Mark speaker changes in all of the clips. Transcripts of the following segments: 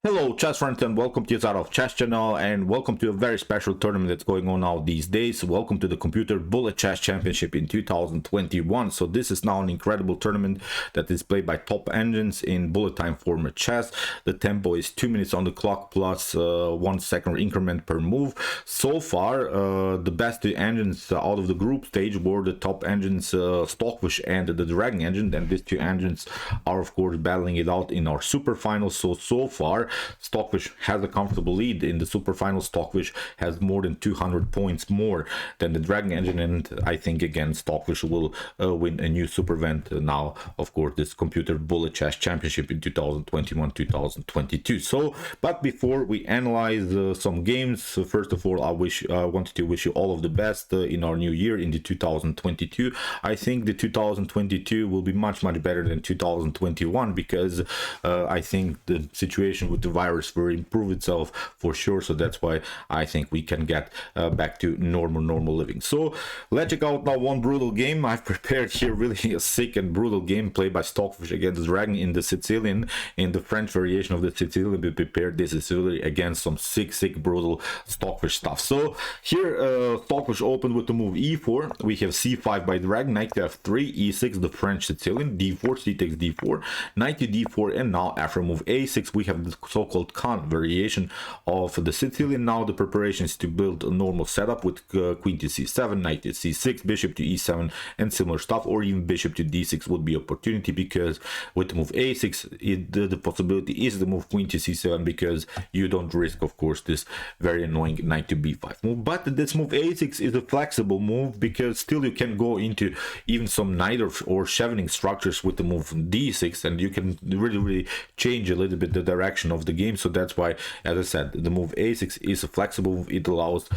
Speaker 1: Hello chess friends, and welcome to your of chess channel, and welcome to a very special tournament that's going on now these days. Welcome to the Computer Bullet Chess Championship in 2021. So this is now an incredible tournament that is played by top engines in bullet time format chess. The tempo is 2 minutes on the clock plus 1 second increment per move. So far the best two engines out of the group stage were the top engines Stockfish and the Dragon engine, and these two engines are of course battling it out in our super finals. So far Stockfish has a comfortable lead in the super final. Stockfish has more than 200 points more than the Dragon engine, and I think again Stockfish will win a new super event now, of course, this Computer Bullet Chess Championship in 2021-2022. So but before we analyze some games, first of all I wanted to wish you all of the best in our new year, in the 2022. I think the 2022 will be much better than 2021 because I think the situation with the virus will improve itself for sure. So that's why I think we can get back to normal living. So let's check out now one brutal game. I've prepared here really a sick and brutal game played by Stockfish against Dragon in the Sicilian, in the French variation of the Sicilian. We prepared this is really against some sick brutal Stockfish stuff. So here Stockfish opened with the move e4. We have c5 by Dragon, knight to f3, e6 the French Sicilian, d4, c takes d4, knight to d4, and now after move a6 we have the so-called Khan variation of the Sicilian. Now the preparation is to build a normal setup with queen to c7, knight to c6, bishop to e7, and similar stuff, or even bishop to d6 would be opportunity, because with the move a6 the possibility is the move queen to c7, because you don't risk of course this very annoying knight to b5 move. But this move a6 is a flexible move because still you can go into even some knight or chevening structures with the move d6, and you can really change a little bit the direction of the game. So that's why, as I said, the move a6 is a flexible move. It allows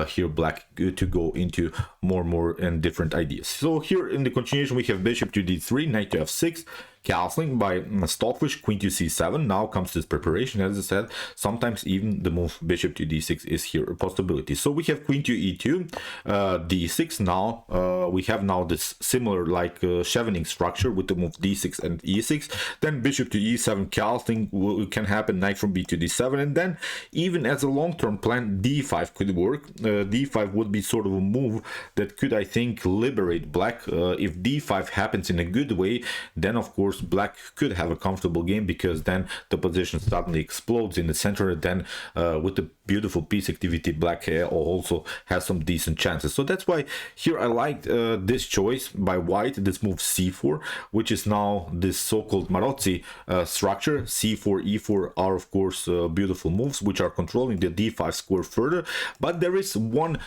Speaker 1: here black to go into more and different ideas. So here in the continuation we have bishop to d3, knight to f6, castling by Stockfish, queen to c7. Now comes this preparation. As I said, sometimes even the move bishop to d6 is here a possibility. So we have queen to e2, d6. Now we have now this similar like chevening structure with the move d6 and e6. Then bishop to e7, castling can happen, knight from b to d7, and then even as a long-term plan d5 could work. D5 would be sort of a move that could, I think, liberate black. If d5 happens in a good way, then of course black could have a comfortable game, because then the position suddenly explodes in the center. Then with the beautiful piece activity, black also has some decent chances. So that's why here I liked this choice by white, this move c4, which is now this so-called Marozzi structure. c4, e4 are of course beautiful moves which are controlling the d5 square further. But there is one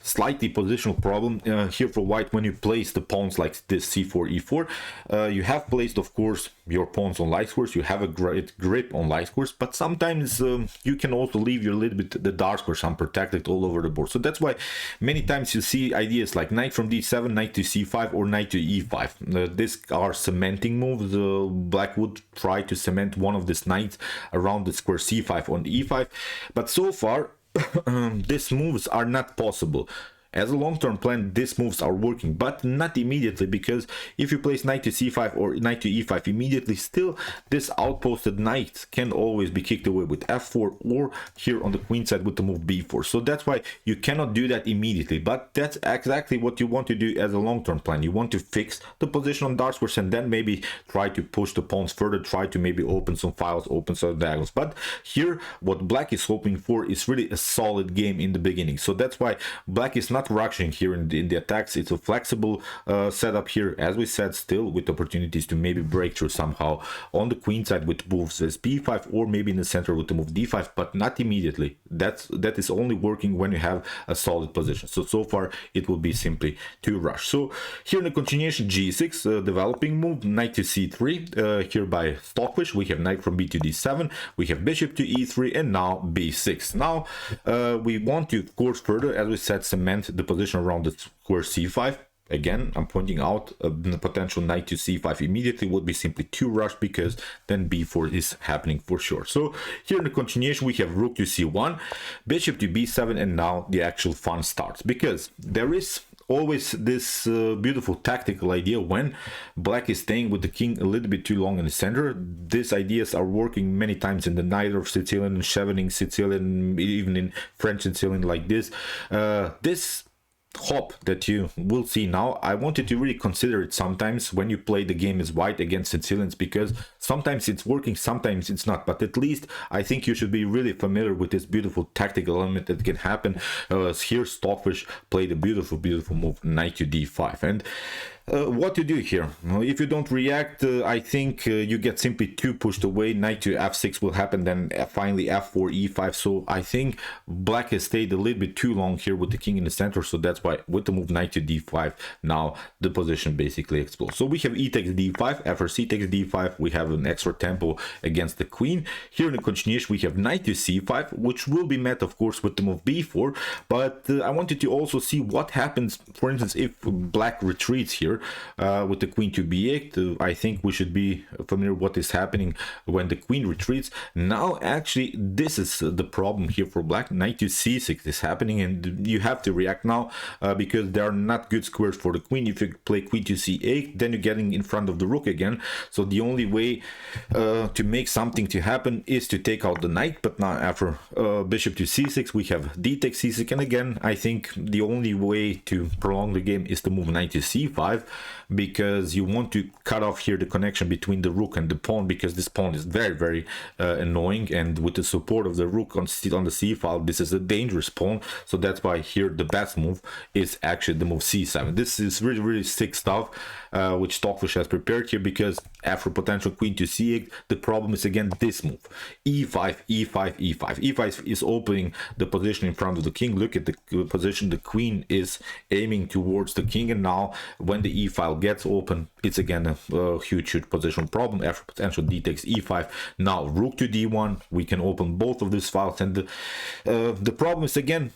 Speaker 1: slightly positional problem here for white. When you place the pawns like this, c4, e4, you have placed of course your pawns on light squares, you have a great grip on light squares, but sometimes you can also leave your little bit the dark squares unprotected all over the board. So that's why many times you see ideas like knight from d7, knight to c5, or knight to e5. These are cementing moves. Black would try to cement one of these knights around the square c5 on e5, but so far these moves are not possible. As a long-term plan, these moves are working, but not immediately, because if you place knight to c5 or knight to e5 immediately, still this outposted knight can always be kicked away with f4, or here on the queen side with the move b4. So that's why you cannot do that immediately, but that's exactly what you want to do as a long-term plan. You want to fix the position on dark squares and then maybe try to push the pawns further, try to maybe open some files, open some diagonals. But here what black is hoping for is really a solid game in the beginning. So that's why black is not rushing here in the attacks. It's a flexible setup here, as we said, still with opportunities to maybe break through somehow on the queen side with moves as b5, or maybe in the center with the move d5, but not immediately. That is only working when you have a solid position. So far it will be simply to rush. So here in the continuation, g6, developing move, knight to c3, here by Stockfish. We have knight from b to d7, we have bishop to e3, and now b6. Now we want to of course further, as we said, cement the position around the square c5. Again, I'm pointing out the potential knight to c5 immediately would be simply too rushed, because then b4 is happening for sure. So here in the continuation we have rook to c1, bishop to b7, and now the actual fun starts, because there is always this beautiful tactical idea when black is staying with the king a little bit too long in the center. These ideas are working many times in the Knight of Sicilian, Schevening Sicilian, even in French Sicilian like this. This hop that you will see now, I wanted to really consider it sometimes when you play the game as white against Sicilians, because sometimes it's working, sometimes it's not, but at least I think you should be really familiar with this beautiful tactical element that can happen. Here Stockfish played a beautiful move, knight to d5, and what to do here? If you don't react, I think you get simply too pushed away. Knight to f6 will happen, then finally f4 e5. So I think black has stayed a little bit too long here with the king in the center, so that's why with the move knight to d5 now the position basically explodes. So we have e takes d5, after c takes d5 we have an extra tempo against the queen. Here in the continuation we have knight to c5, which will be met of course with the move b4, but I wanted to also see what happens, for instance, if black retreats here with the queen to b8. I think we should be familiar what is happening when the queen retreats. Now actually this is the problem here for black. Knight to c6 is happening, and you have to react now because there are not good squares for the queen. If you play queen to c8, then you're getting in front of the rook again, so the only way to make something to happen is to take out the knight. But now after bishop to c6 we have d takes c6, and again I think the only way to prolong the game is to move knight to c5, because you want to cut off here the connection between the rook and the pawn, because this pawn is very annoying, and with the support of the rook on the c file, this is a dangerous pawn. So that's why here the best move is actually the move c7. This is really sick stuff which Stockfish has prepared here, because after potential queen to c8 the problem is again this move e5 e5 e5. e5 is opening the position in front of the king. Look at the position, the queen is aiming towards the king, and now when the e file gets open, it's again a huge position problem. After potential d takes e5, now rook to d1, we can open both of these files, and the problem is again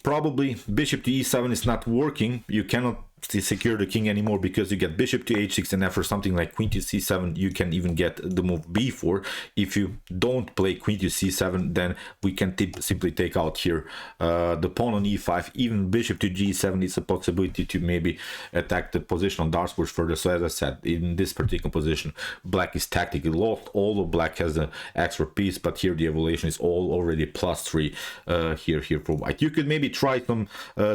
Speaker 1: probably bishop to e7 is not working. You cannot secure the king anymore because you get bishop to h6, and after something like queen to c7 you can even get the move b4. If you don't play queen to c7, then we can simply take out here the pawn on e5. Even bishop to g7 is a possibility to maybe attack the position on dark squares further. So as I said, in this particular position black is tactically lost, although black has an extra piece, but here the evaluation is all already +3 here for white. You could maybe try some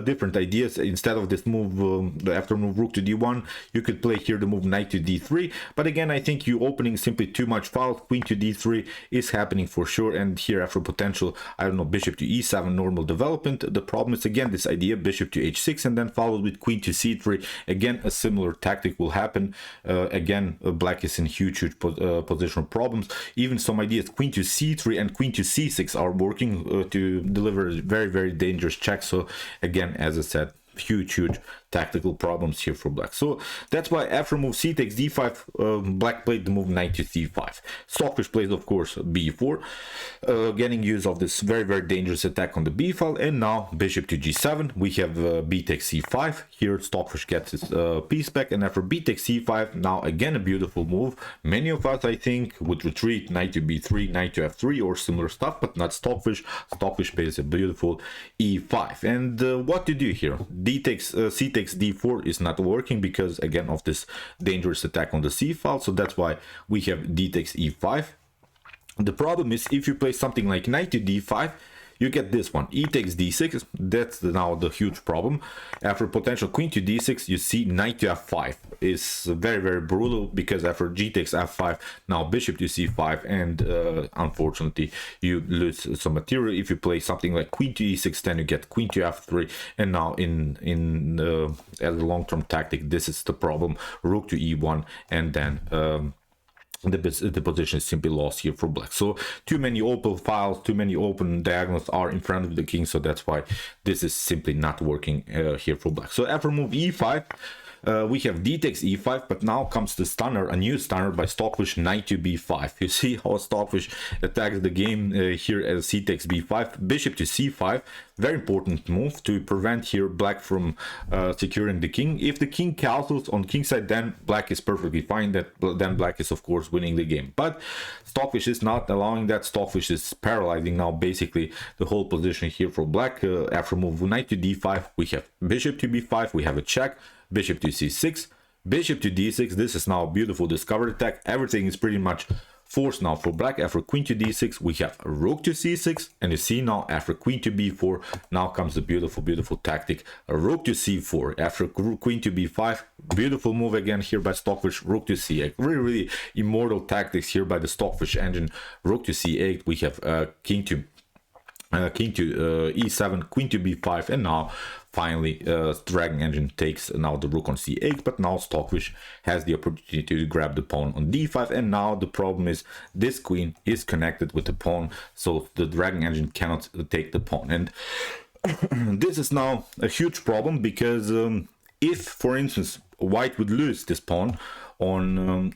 Speaker 1: different ideas. Instead of this move, the after move rook to d1, you could play here the move knight to d3, but again I think you opening simply too much files. Queen to d3 is happening for sure, and here after potential, I don't know, bishop to e7 normal development. The problem is again this idea bishop to h6 and then followed with queen to c3. Again a similar tactic will happen. Again black is in huge positional problems. Even some ideas queen to c3 and queen to c6 are working to deliver very dangerous checks. So again, as I said, huge tactical problems here for black. So that's why after move c takes d5, black played the move knight to c5. Stockfish plays of course b4, getting use of this very dangerous attack on the b file, and now bishop to g7 we have b takes c5. Here Stockfish gets his piece back, and after b takes c5 now again a beautiful move. Many of us I think would retreat knight to b3, knight to f3 or similar stuff, but not Stockfish. Stockfish plays a beautiful e5, and what to do here? c takes d4 is not working because again of this dangerous attack on the c file, so that's why we have d takes e5. The problem is if you play something like knight to d5, you get this one, e takes d6. That's now the huge problem. After potential queen to d6, you see knight to f5 is very brutal, because after g takes f5, now bishop to c5, and unfortunately you lose some material. If you play something like queen to e6, then you get queen to f3, and now as a long-term tactic, this is the problem, rook to e1, and then the position is simply lost here for black. So too many open files, too many open diagonals are in front of the king, so that's why this is simply not working here for black. So after move e5, we have d takes e5, but now comes the stunner, a new stunner by Stockfish, knight to b5. You see how Stockfish attacks the game here as c takes b5, bishop to c5. Very important move to prevent here black from securing the king. If the king castles on king side, then black is perfectly fine. Then black is of course winning the game. But Stockfish is not allowing that. Stockfish is paralyzing now basically the whole position here for black. After move knight to d5, we have bishop to b5, we have a check, bishop to c6, bishop to d6. This is now a beautiful discovered attack. Everything is pretty much forced now for black. After queen to d6, we have rook to c6, and you see now after queen to b4, now comes the beautiful tactic, a rook to c4. After queen to b5, beautiful move again here by Stockfish, rook to c8. Really immortal tactics here by the Stockfish engine. Rook to c8, we have king to e7, queen to b5, and now finally Dragon engine takes now the rook on c8. But now Stockfish has the opportunity to grab the pawn on d5, and now the problem is this queen is connected with the pawn, so the Dragon engine cannot take the pawn. And this is now a huge problem, because if for instance white would lose this pawn on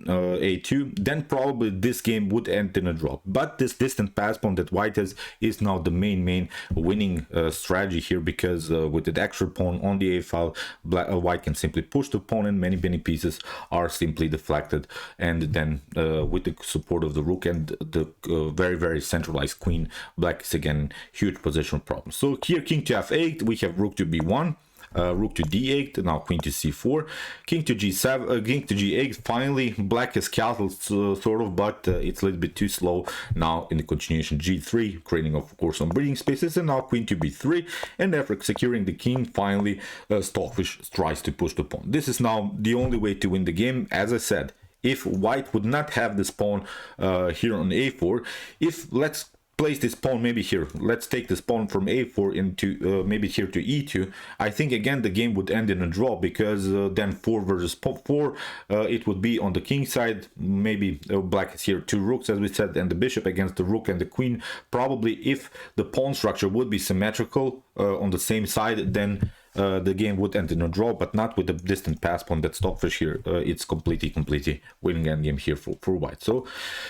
Speaker 1: a2, then probably this game would end in a draw. But this distant pass pawn that white has is now the main winning strategy here, because with the extra pawn on the a file, white can simply push the pawn, and many pieces are simply deflected, and then with the support of the rook and the very centralized queen, black is again huge positional problem. So here king to f8, we have rook to b1, rook to d8, now queen to c4, king to g7, king to g8. Finally black has castled sort of, but it's a little bit too slow. Now in the continuation g3, creating of course some breathing spaces, and now queen to b3, and after securing the king, finally Stockfish tries to push the pawn. This is now the only way to win the game. As I said, if white would not have this pawn here on a4, if let's place this pawn maybe here, let's take this pawn from a4 into maybe here to e2, I think again the game would end in a draw, because then 4 versus 4, it would be on the king side. Maybe black is here 2 rooks as we said, and the bishop against the rook and the queen. Probably if the pawn structure would be symmetrical on the same side, then the game would end in a draw, but not with the distant pass pawn that Stockfish here. It's completely winning endgame here for white. So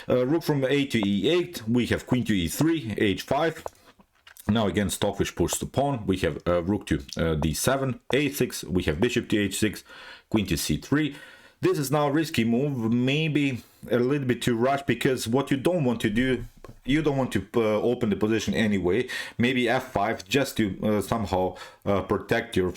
Speaker 1: rook from a to e8, we have queen to e3, h5. Now again Stockfish pushes the pawn, we have rook to d7, a6, we have bishop to h6, queen to c3. This is now a risky move, maybe a little bit too rushed, because what you don't want to do, you don't want to open the position anyway. Maybe f5 just to somehow protect your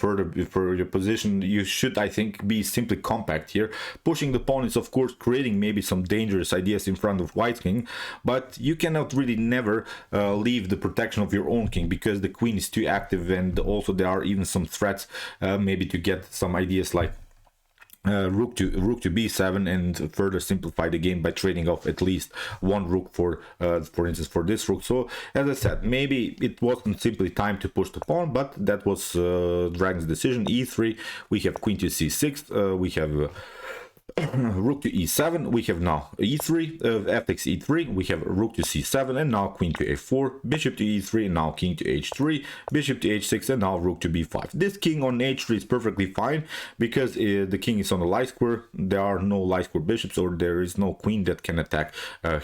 Speaker 1: your position. You should, I think, be simply compact here. Pushing the pawn is of course creating maybe some dangerous ideas in front of white king, but you cannot really never leave the protection of your own king, because the queen is too active, and also there are even some threats maybe to get some ideas like rook to b7, and further simplify the game by trading off at least one rook for instance for this rook. So as I said, maybe it wasn't simply time to push the pawn, but that was Dragon's decision. e3, we have queen to c6, we have rook to e7, we have now e3, f takes e3, we have rook to c7, and now queen to a4, bishop to e3, now king to h3, bishop to h6, and now rook to b5. This king on h3 is perfectly fine, because the king is on the light square. There are no light square bishops, or there is no queen that can attack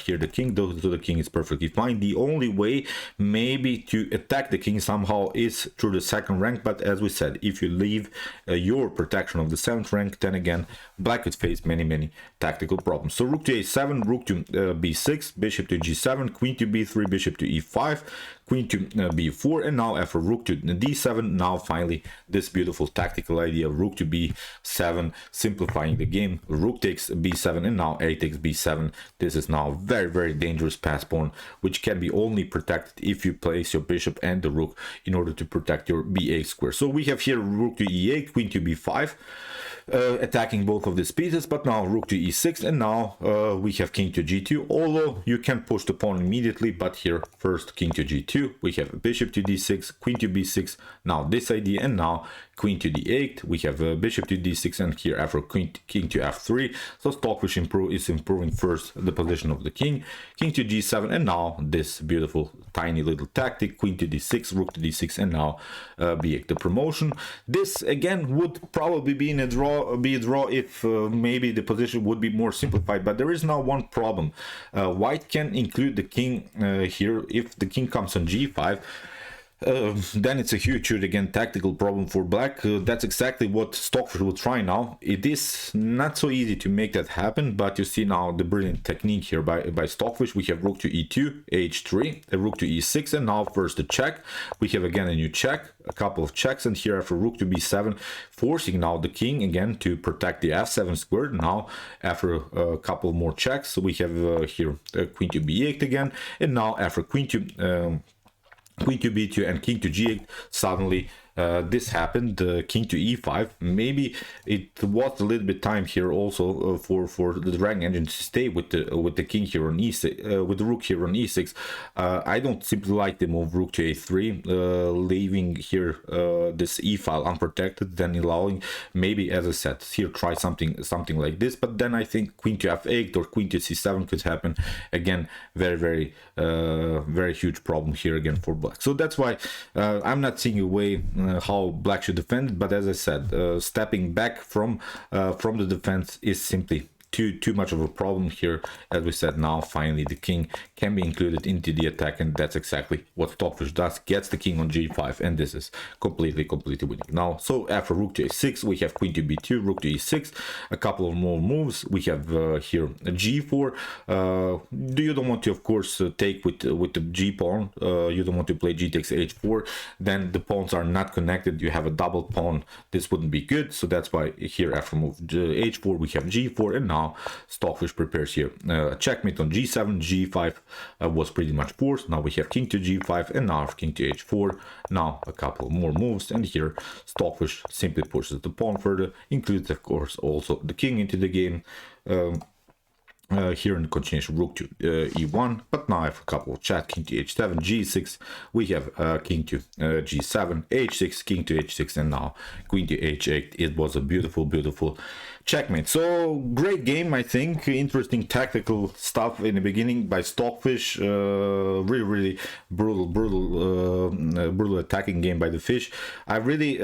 Speaker 1: here the king, so the king is perfectly fine. The only way maybe to attack the king somehow is through the second rank, but as we said, if you leave your protection of the 7th rank, then again black could face many tactical problems. So rook to a7, rook to b6, bishop to g7, queen to b3, bishop to e5, queen to b4, and now after rook to d7, now finally this beautiful tactical idea, rook to b7, simplifying the game. Rook takes b7, and now a takes b7. This is now very dangerous pass pawn, which can be only protected if you place your bishop and the rook in order to protect your b8 square. So we have here rook to e8, queen to b5, attacking both of these pieces, but now rook to e6, and now we have king to g2, although you can push the pawn immediately, but here first king to g2, we have bishop to d6, queen to b6, now this idea, and now queen to d8, we have bishop to d6, and here after king to f3. So Stockfish is improving first the position of the king to g7, and now this beautiful tiny little tactic, queen to d6, rook to d6, and now b8 the promotion. This again would probably be a draw if maybe the position would be more simplified, but there is now one problem. White can include the king here. If the king comes on g5, then it's a huge again tactical problem for black. That's exactly what Stockfish will try now. It is not so easy to make that happen, but you see now the brilliant technique here by Stockfish. We have rook to e2, h3, a rook to e6, and now first the check. We have again a new check, a couple of checks, and here after rook to b7, forcing now the king again to protect the f7 square. Now after a couple more checks, we have here queen to b8 again, and now after queen to b2 and king to g8, suddenly this happened, king to e5. Maybe it was a little bit time here also for the dragon engine to stay with the king here on e6, with the rook here on e6. I don't simply like the move rook to a3, leaving here this e file unprotected, then allowing maybe, as I said, here try something like this. But then I think queen to f8 or queen to c7 could happen again. Very huge problem here again for black. So that's why I'm not seeing a way how black should defend, but as I said, stepping back from the defense is simply too much of a problem here. As we said, now finally the king can be included into the attack, and that's exactly what Stockfish does. Gets the king on g5, and this is completely winning now. So after rook to a6, we have queen to b2, rook to e6, a couple of more moves. We have here a g4. You don't want to, of course, take with the g pawn. You don't want to play g takes h4. Then the pawns are not connected. You have a double pawn. This wouldn't be good. So that's why here after move h4, we have g4, and now Stockfish prepares here a checkmate on g7. g5 was pretty much forced. Now we have king to g5, and now king to h4. Now a couple more moves, and here Stockfish simply pushes the pawn further, includes of course also the king into the game. Here in the continuation, rook to e1, but now I have a couple of checks, king to h7, g6, we have king to g7, h6, king to h6, and now queen to h8. It was a beautiful checkmate. So great game, I think. Interesting tactical stuff in the beginning by Stockfish. Really brutal attacking game by the fish. I really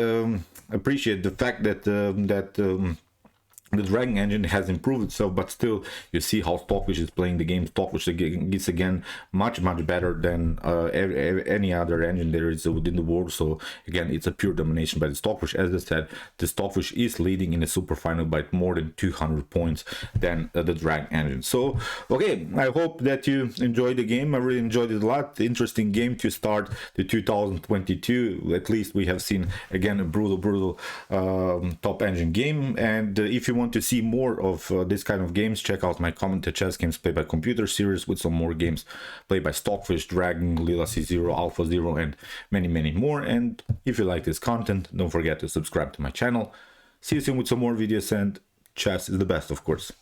Speaker 1: appreciate the fact that the dragon engine has improved itself, but still you see how Stockfish is playing the game. Stockfish is again much better than any other engine there is within the world. So again, it's a pure domination by the Stockfish. As I said, the Stockfish is leading in the super final by more than 200 points than the dragon engine. So okay, I hope that you enjoyed the game. I really enjoyed it a lot. Interesting game to start the 2022. At least we have seen again a brutal top engine game. And if you want to see more of this kind of games, check out my commented chess games played by computer series with some more games played by Stockfish, Dragon, Lila C0, Alpha 0, and many more. And if you like this content, don't forget to subscribe to my channel. See you soon with some more videos, and chess is the best, of course.